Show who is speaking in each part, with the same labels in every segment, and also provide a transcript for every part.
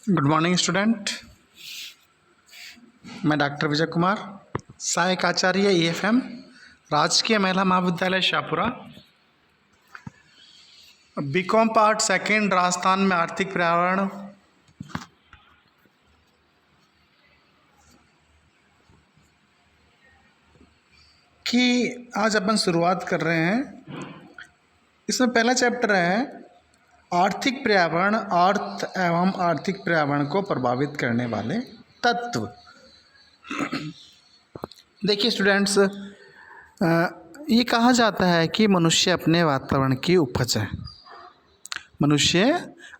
Speaker 1: Good morning student. मैं doctor Vijay Kumar, सहायक आचार्य EFM, राजकीय महिला महाविद्यालय Shahpura, BCom part second, Rajasthan में आर्थिक पर्यावरण। की आज अपन शुरुआत कर रहे हैं। इसमें पहला चैप्टर है आर्थिक पर्यावरण, अर्थ एवं आर्थिक पर्यावरण को प्रभावित करने वाले तत्व। देखिए स्टूडेंट्स, ये कहा जाता है कि मनुष्य अपने वातावरण की उपज है। मनुष्य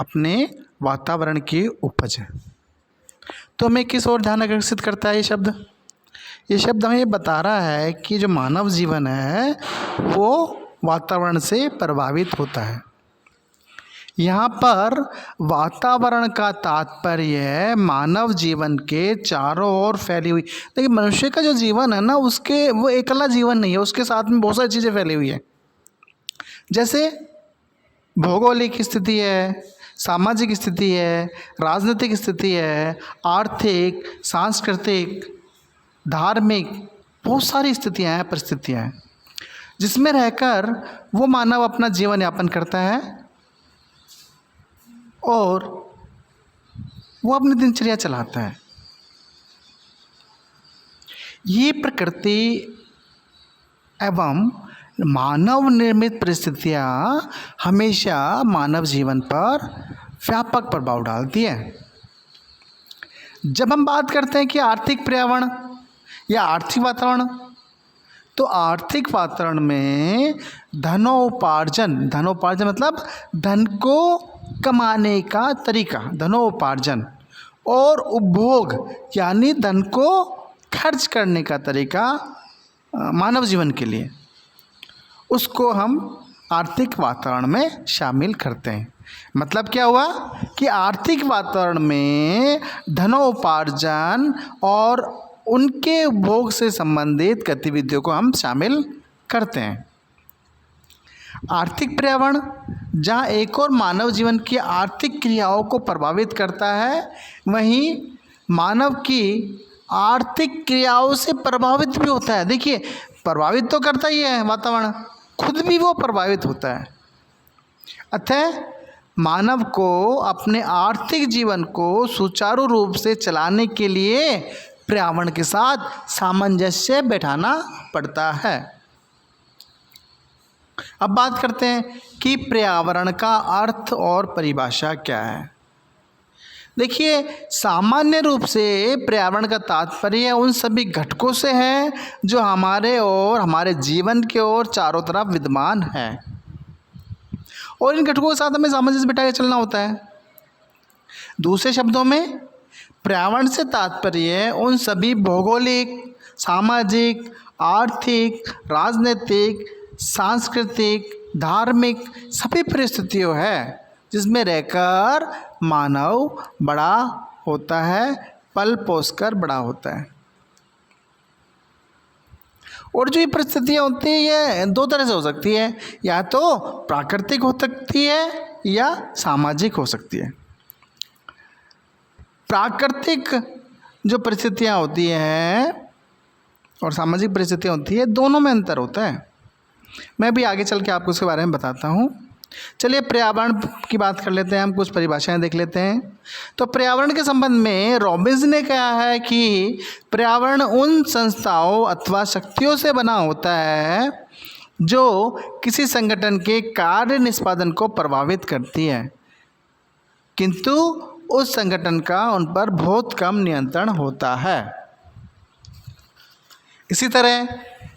Speaker 1: अपने वातावरण की उपज है। तो हमें किस ओर ध्यान आकर्षित करता है ये शब्द? ये शब्द हमें ये बता रहा है कि जो मानव जीवन है वो वातावरण से प्रभावित होता है। यहाँ पर वातावरण का तात्पर्य मानव जीवन के चारों ओर फैली हुई। देखिए मनुष्य का जो जीवन है ना, उसके वो अकेला जीवन नहीं है, उसके साथ में बहुत सारी चीज़ें फैली हुई है। जैसे भौगोलिक स्थिति है, सामाजिक स्थिति है, राजनीतिक स्थिति है, आर्थिक, सांस्कृतिक, धार्मिक, बहुत सारी स्थितियाँ हैं, परिस्थितियाँ हैं जिसमें रहकर वो मानव अपना जीवन यापन करता है और वो अपनी दिनचर्या चलाता है। ये प्रकृति एवं मानव निर्मित परिस्थितियाँ हमेशा मानव जीवन पर व्यापक प्रभाव डालती है। जब हम बात करते हैं कि आर्थिक पर्यावरण या आर्थिक वातावरण, तो आर्थिक वातावरण में धनोपार्जन मतलब धन को कमाने का तरीका, धनोपार्जन, और उपभोग यानी धन को खर्च करने का तरीका मानव जीवन के लिए, उसको हम आर्थिक वातावरण में शामिल करते हैं। मतलब क्या हुआ कि आर्थिक वातावरण में धनोपार्जन और उनके उपभोग से संबंधित गतिविधियों को हम शामिल करते हैं। आर्थिक पर्यावरण जहाँ एक और मानव जीवन की आर्थिक क्रियाओं को प्रभावित करता है, वहीं मानव की आर्थिक क्रियाओं से प्रभावित भी होता है। देखिए प्रभावित तो करता ही है वातावरण, खुद भी वो प्रभावित होता है। अतः मानव को अपने आर्थिक जीवन को सुचारू रूप से चलाने के लिए पर्यावरण के साथ सामंजस्य बैठाना पड़ता है। अब बात करते हैं कि पर्यावरण का अर्थ और परिभाषा क्या है। देखिए सामान्य रूप से पर्यावरण का तात्पर्य उन सभी घटकों से है जो हमारे और हमारे जीवन के ओर चारों तरफ विद्यमान है, और इन घटकों के साथ हमें सामंजस्य बिठा के चलना होता है। दूसरे शब्दों में पर्यावरण से तात्पर्य उन सभी भौगोलिक, सामाजिक, आर्थिक, राजनीतिक, सांस्कृतिक, धार्मिक सभी परिस्थितियों है जिसमें रहकर मानव बड़ा होता है, पल पोसकर बड़ा होता है। और जो ये परिस्थितियाँ होती है ये दो तरह से हो सकती है, या तो प्राकृतिक हो सकती है या सामाजिक हो सकती है। प्राकृतिक जो परिस्थितियाँ होती हैं और सामाजिक परिस्थितियाँ होती है, दोनों में अंतर होता है। मैं भी आगे चल के आपको उसके बारे में बताता हूँ। चलिए पर्यावरण की बात कर लेते हैं, हम कुछ परिभाषाएं देख लेते हैं। तो पर्यावरण के संबंध में रॉबिन्स ने कहा है कि पर्यावरण उन संस्थाओं अथवा शक्तियों से बना होता है जो किसी संगठन के कार्य निष्पादन को प्रभावित करती है, किंतु उस संगठन का उन पर बहुत कम नियंत्रण होता है। इसी तरह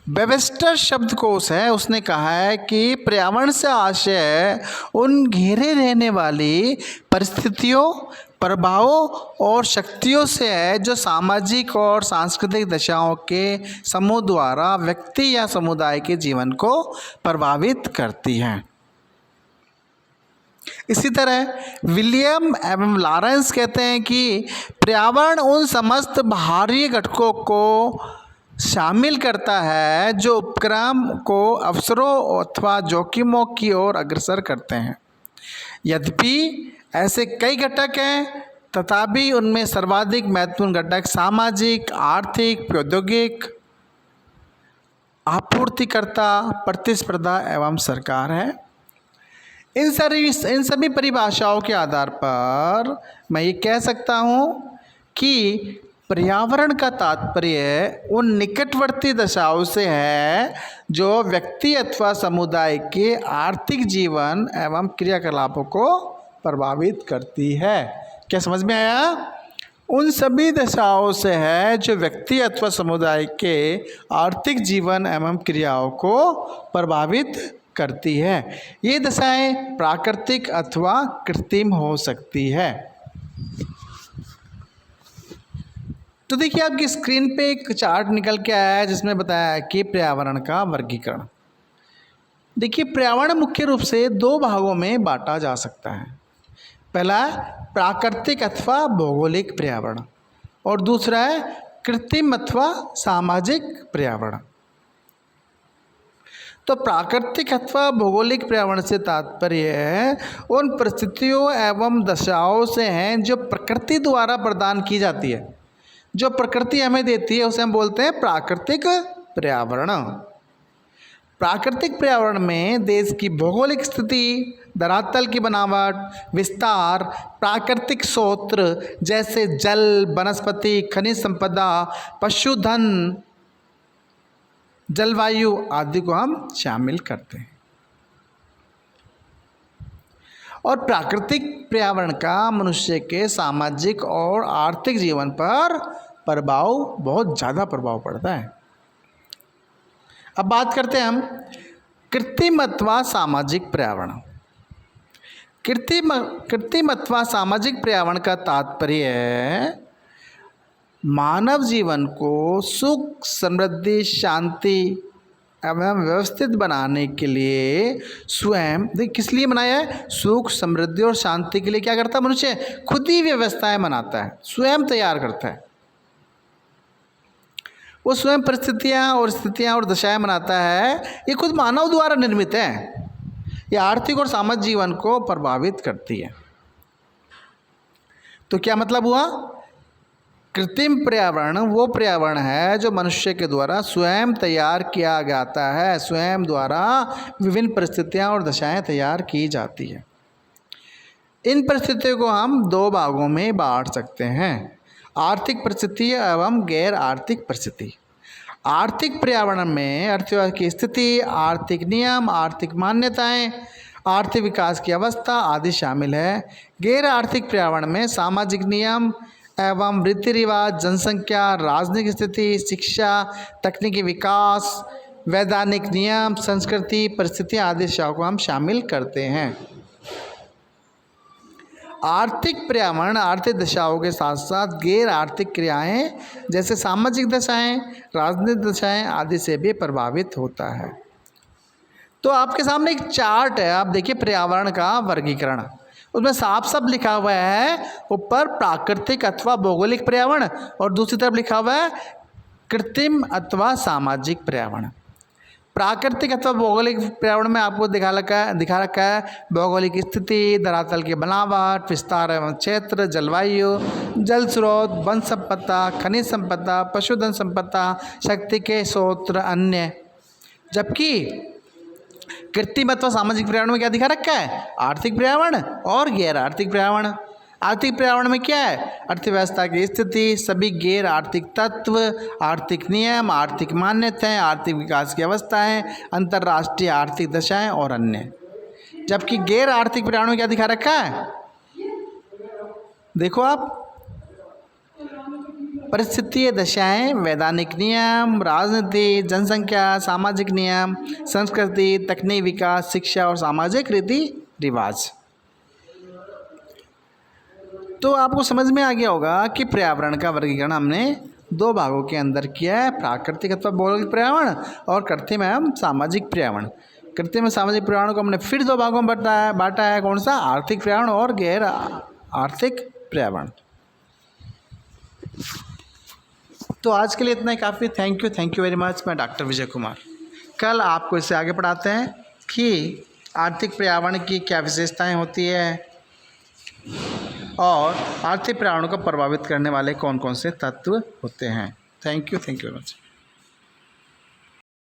Speaker 1: वेबस्टर शब्दकोश है, उसने कहा है कि पर्यावरण से आशय उन घेरे रहने वाली परिस्थितियों, प्रभावों और शक्तियों से है जो सामाजिक और सांस्कृतिक दशाओं के समूह द्वारा व्यक्ति या समुदाय के जीवन को प्रभावित करती हैं। इसी तरह विलियम एवं लॉरेंस कहते हैं कि पर्यावरण उन समस्त बाहरी घटकों को शामिल करता है जो उपक्रम को अवसरों अथवा जोखिमों की ओर अग्रसर करते हैं। यद्यपि ऐसे कई घटक हैं तथापि उनमें सर्वाधिक महत्वपूर्ण घटक सामाजिक, आर्थिक, प्रौद्योगिक, आपूर्तिकर्ता, प्रतिस्पर्धा एवं सरकार है। इन सभी परिभाषाओं के आधार पर मैं ये कह सकता हूँ कि पर्यावरण का तात्पर्य उन निकटवर्ती दशाओं से है जो व्यक्ति अथवा समुदाय के आर्थिक जीवन एवं क्रियाकलापों को प्रभावित करती है। क्या समझ में आया? उन सभी दशाओं से है जो व्यक्ति अथवा समुदाय के आर्थिक जीवन एवं क्रियाओं को प्रभावित करती है। ये दशाएं प्राकृतिक अथवा कृत्रिम हो सकती है। तो देखिए आपकी स्क्रीन पे एक चार्ट निकल के आया है जिसमें बताया है कि पर्यावरण का वर्गीकरण। देखिए पर्यावरण मुख्य रूप से दो भागों में बांटा जा सकता है। पहला प्राकृतिक अथवा भौगोलिक पर्यावरण और दूसरा है कृत्रिम अथवा सामाजिक पर्यावरण। तो प्राकृतिक अथवा भौगोलिक पर्यावरण से तात्पर्य है उन परिस्थितियों एवं दशाओं से हैं जो प्रकृति द्वारा प्रदान की जाती है। जो प्रकृति हमें देती है उसे हम बोलते हैं प्राकृतिक पर्यावरण। प्राकृतिक पर्यावरण में देश की भौगोलिक स्थिति, धरातल की बनावट, विस्तार, प्राकृतिक स्रोत जैसे जल, वनस्पति, खनिज संपदा, पशुधन, जलवायु आदि को हम शामिल करते हैं। और प्राकृतिक पर्यावरण का मनुष्य के सामाजिक और आर्थिक जीवन पर बहुत ज़्यादा प्रभाव पड़ता है। अब बात करते हैं हम कृत्रिम अथवा सामाजिक पर्यावरण। कृत्रिम अथवा सामाजिक पर्यावरण का तात्पर्य है मानव जीवन को सुख, समृद्धि, शांति एवं व्यवस्थित बनाने के लिए स्वयं, किस लिए बनाया है? सुख, समृद्धि और शांति के लिए क्या करता है मनुष्य? खुद ही व्यवस्थाएं बनाता है, स्वयं तैयार करता है। वो स्वयं परिस्थितियां और स्थितियां और दशाएं बनाता है। ये खुद मानव द्वारा निर्मित है। ये आर्थिक और सामाजिक जीवन को प्रभावित करती है। तो क्या मतलब हुआ? कृत्रिम पर्यावरण वो पर्यावरण है जो मनुष्य के द्वारा स्वयं तैयार किया जाता है। स्वयं द्वारा विभिन्न परिस्थितियां और दशाएं तैयार की जाती है। इन परिस्थितियों को हम दो भागों में बांट सकते हैं, आर्थिक परिस्थिति एवं गैर आर्थिक परिस्थिति। आर्थिक पर्यावरण में अर्थव्यवस्था की स्थिति, आर्थिक नियम, आर्थिक मान्यताएं, आर्थिक विकास की अवस्था आदि शामिल है। गैर आर्थिक पर्यावरण में सामाजिक नियम एवं रीति रिवाज, जनसंख्या, राजनीतिक स्थिति, शिक्षा, तकनीकी विकास, वैधानिक नियम, संस्कृति, परिस्थितियाँ आदि विषयों को हम शामिल करते हैं। आर्थिक पर्यावरण आर्थिक दशाओं के साथ साथ गैर आर्थिक क्रियाएं जैसे सामाजिक दशाएं, राजनीतिक दशाएं आदि से भी प्रभावित होता है। तो आपके सामने एक चार्ट है, आप देखिए पर्यावरण का वर्गीकरण। उसमें साफ साफ लिखा हुआ है ऊपर प्राकृतिक अथवा भौगोलिक पर्यावरण और दूसरी तरफ लिखा हुआ है कृत्रिम अथवा सामाजिक पर्यावरण। प्राकृतिक अथवा भौगोलिक पर्यावरण में आपको दिखा रखा है भौगोलिक स्थिति, धरातल की बनावट, विस्तार एवं क्षेत्र, जलवायु, जल स्रोत, वन संपदा, खनिज संपदा, पशुधन संपदा, शक्ति के स्रोत, अन्य। जबकि कृत्रिम अथवा सामाजिक पर्यावरण में क्या दिखा रखा है? आर्थिक पर्यावरण और गैर आर्थिक पर्यावरण। आर्थिक पर्यावरण में क्या है? अर्थव्यवस्था की स्थिति, सभी गैर आर्थिक तत्व, आर्थिक नियम, आर्थिक मान्यताएं, आर्थिक विकास की अवस्थाएं, अंतर्राष्ट्रीय आर्थिक दशाएं और अन्य। जबकि गैर आर्थिक पर्यावरण में क्या दिखा रखा है? देखो आप, परिस्थितियाँ दशाएं, वैधानिक नियम, राजनीति, जनसंख्या, सामाजिक नियम, संस्कृति, तकनीकी विकास, शिक्षा और सामाजिक रीति रिवाज। तो आपको समझ में आ गया होगा कि पर्यावरण का वर्गीकरण हमने दो भागों के अंदर किया है, प्राकृतिक अथवा भौगोलिक पर्यावरण और कृत्रिम एवं सामाजिक पर्यावरण। कृत्रिम एवं सामाजिक पर्यावरण को हमने फिर दो भागों में बांटा है। कौन सा? आर्थिक पर्यावरण और गैर आर्थिक पर्यावरण। तो आज के लिए इतना ही काफ़ी। Thank you very much. मैं डॉक्टर विजय कुमार। कल आपको इससे आगे पढ़ाते हैं कि आर्थिक पर्यावरण की क्या विशेषताएं होती है और आर्थिक पर्यावरण को प्रभावित करने वाले कौन कौन से तत्व होते हैं। Thank you very much.